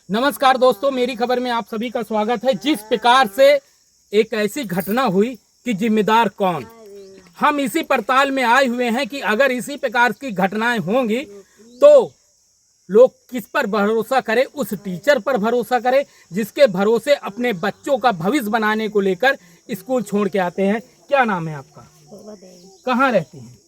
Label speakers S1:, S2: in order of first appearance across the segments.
S1: नमस्कार दोस्तों, मेरी खबर में आप सभी का स्वागत है। जिस प्रकार से एक ऐसी घटना हुई कि जिम्मेदार कौन, हम इसी पड़ताल में आए हुए हैं कि अगर इसी प्रकार की घटनाएं होंगी तो लोग किस पर भरोसा करें। उस टीचर पर भरोसा करें जिसके भरोसे अपने बच्चों का भविष्य बनाने को लेकर स्कूल छोड़ के आते हैं। क्या नाम है आपका? कहाँ रहती हैं?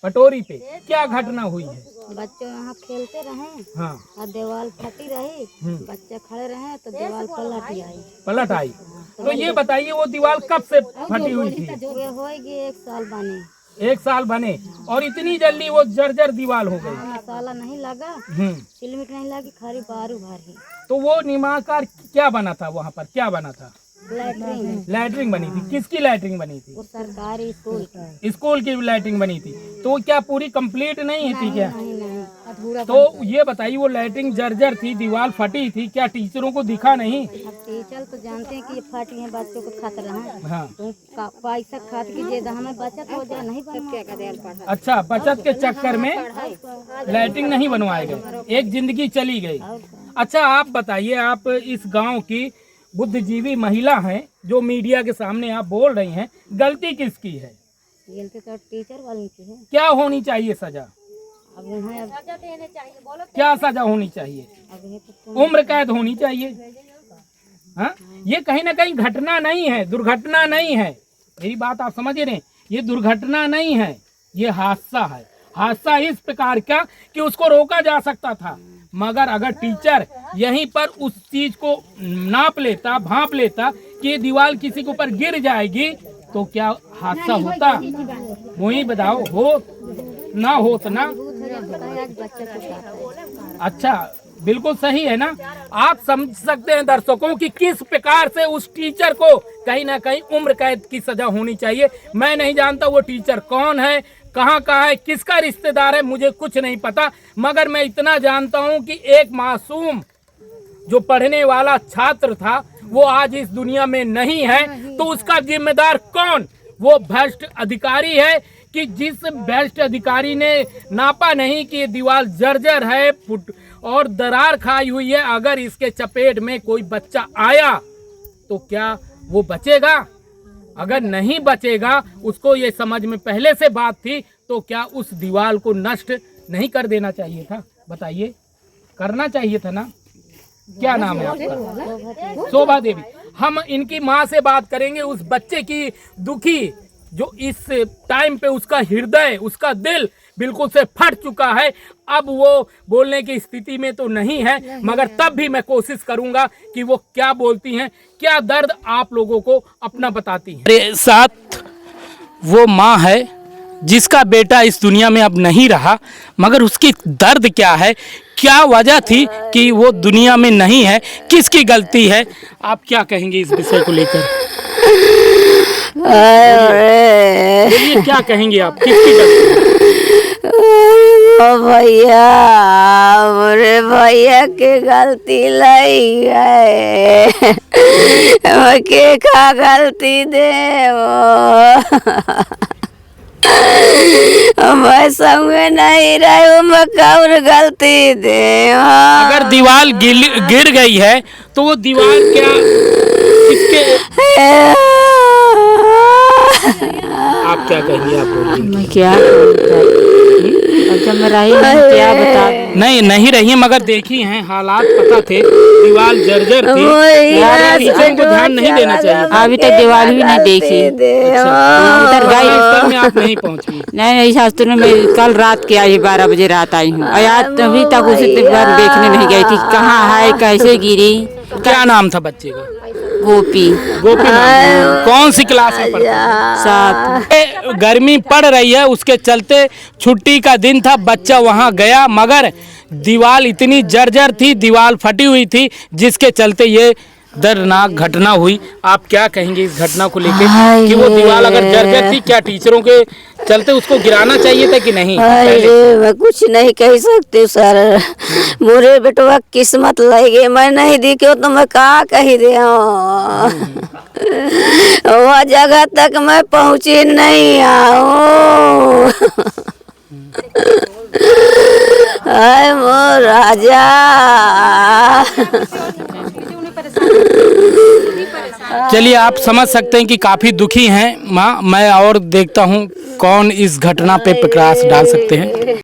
S1: पटोरी पे। क्या घटना हुई है?
S2: बच्चे यहाँ खेलते रहे।
S1: हाँ।
S2: और दीवार फटी रही, बच्चे खड़े रहे तो दीवार
S1: पलट आई। तो ये बताइए वो दीवार कब से फटी हुई थी?
S2: ये होगी 1 साल बने।
S1: 1 साल बने और इतनी जल्दी वो जर्जर दीवार हो गई।
S2: मसाला नहीं लगा, सिलमिट नहीं लगी, खाली बारू भारी।
S1: तो वो निर्माणकार क्या बना था? वहाँ पर क्या बना था?
S2: लैट्रिन
S1: बनी थी। किसकी लैट्रिन बनी थी?
S2: वो सरकारी
S1: स्कूल की लैट्रिन बनी थी। तो क्या पूरी कंप्लीट नहीं थी क्या?
S2: नहीं, अधूरा।
S1: तो ये बताइए वो लैट्रिन जर्जर थी, दीवार फटी थी, क्या टीचरों को दिखा नहीं?
S2: अब टीचर तो जानते हैं कि ये फटी है, बच्चों को खतरा है।
S1: हाँ।
S2: तो पैसा खात कीजिए, हमें बचत हो जाए, नहीं बनवा।
S1: अच्छा, बचत के चक्कर में लैट्रिन नहीं बनवाए गए, एक जिंदगी चली गई। अच्छा, आप बताइए, आप इस गांव की बुद्धिजीवी महिला हैं जो मीडिया के सामने आप बोल रही हैं, गलती किसकी है?
S2: गलती तो टीचर वालों की है।
S1: क्या होनी चाहिए सजा?
S2: अब उन्हें सजा देने चाहिए। बोलो
S1: क्या सजा होनी चाहिए? उम्र कैद होनी चाहिए। हाँ, ये कहीं ना कहीं घटना नहीं है, दुर्घटना नहीं है। मेरी बात आप समझ रहे हैं, ये दुर्घटना नहीं है, ये हादसा है। हादसा इस प्रकार का कि उसको रोका जा सकता था, मगर अगर टीचर यहीं पर उस चीज को नाप लेता, भांप लेता कि ये दीवार किसी के ऊपर गिर जाएगी तो क्या हादसा होता? वही बताओ, हो ना होता ना। अच्छा, बिल्कुल सही है ना। आप समझ सकते हैं दर्शकों कि किस प्रकार से उस टीचर को कहीं ना कहीं उम्र कैद की सजा होनी चाहिए। मैं नहीं जानता वो टीचर कौन है, कहाँ का है, किसका रिश्तेदार है, मुझे कुछ नहीं पता, मगर मैं इतना जानता हूँ कि एक मासूम जो पढ़ने वाला छात्र था वो आज इस दुनिया में नहीं है। तो उसका जिम्मेदार कौन? वो भ्रष्ट अधिकारी है कि जिस भ्रष्ट अधिकारी ने नापा नहीं कि ये दीवार जर्जर है, फुट और दरार खाई हुई है। अगर इसके चपेट में कोई बच्चा आया तो क्या वो बचेगा? अगर नहीं बचेगा, उसको ये समझ में पहले से बात थी, तो क्या उस दीवार को नष्ट नहीं कर देना चाहिए था? बताइए, करना चाहिए था ना। क्या नाम है आपका? शोभा देवी। हम इनकी माँ से बात करेंगे, उस बच्चे की दुखी जो इस टाइम पे उसका हृदय, उसका दिल बिल्कुल से फट चुका है। अब वो बोलने की स्थिति में तो नहीं है, मगर तब भी मैं कोशिश करूंगा कि वो क्या बोलती हैं, क्या दर्द आप लोगों को अपना बताती हैं। मेरे साथ वो माँ है जिसका बेटा इस दुनिया में अब नहीं रहा, मगर उसकी दर्द क्या है, क्या वजह थी कि वो दुनिया में नहीं है, किसकी गलती है, आप क्या कहेंगे इस विषय को लेकर? बोलिए, क्या कहेंगे आप, किसकी गलती?
S2: भैया, मेरे भैया की गलती नहीं है। के का गलती दे मैं संग में नहीं रही, मैं कौन गलती दे?
S1: अगर दीवार गिर गई है तो वो दीवार क्या किसके? आप क्या कहेंगे? आप बोलिए।
S2: मैं क्या जब मैं रही क्या बता?
S1: नहीं रही, मगर देखी हैं, हालात पता थे, दीवार जर्जर थी, टीचर को ध्यान नहीं देना चाहिए।
S2: अभी तक दीवार भी नहीं देखी।
S1: अच्छा, में आप नहीं पहुंची?
S2: नहीं, शास्त्र में मैं कल रात के आई, 12 बजे रात आई हूँ। आज अभी तक उसे देखने नहीं गई थी, कहाँ है, कैसे गिरी।
S1: क्या नाम था बच्चे का?
S2: गोपी।
S1: कौन सी क्लास में पढ़ता है? 7। गर्मी पड़ रही है, उसके चलते छुट्टी का दिन था, बच्चा वहां गया, मगर दीवार इतनी जर्जर थी, दीवार फटी हुई थी, जिसके चलते ये दर्दनाक घटना हुई। आप क्या कहेंगे इस घटना को लेकर कि वो दीवार अगर जर्जर थी, क्या टीचरों के चलते उसको गिराना चाहिए था कि नहीं?
S2: मैं कुछ नहीं कह सकती सर, मेरे बेटवा किस्मत लगे, मैं नहीं दिखी तो मैं कहाँ कही दे। वह जगह तक मैं पहुँची नहीं आऊँ। मो राजा
S1: चलिए, आप समझ सकते हैं कि काफी दुखी हैं माँ। मैं और देखता हूँ कौन इस घटना पे प्रकाश डाल सकते हैं।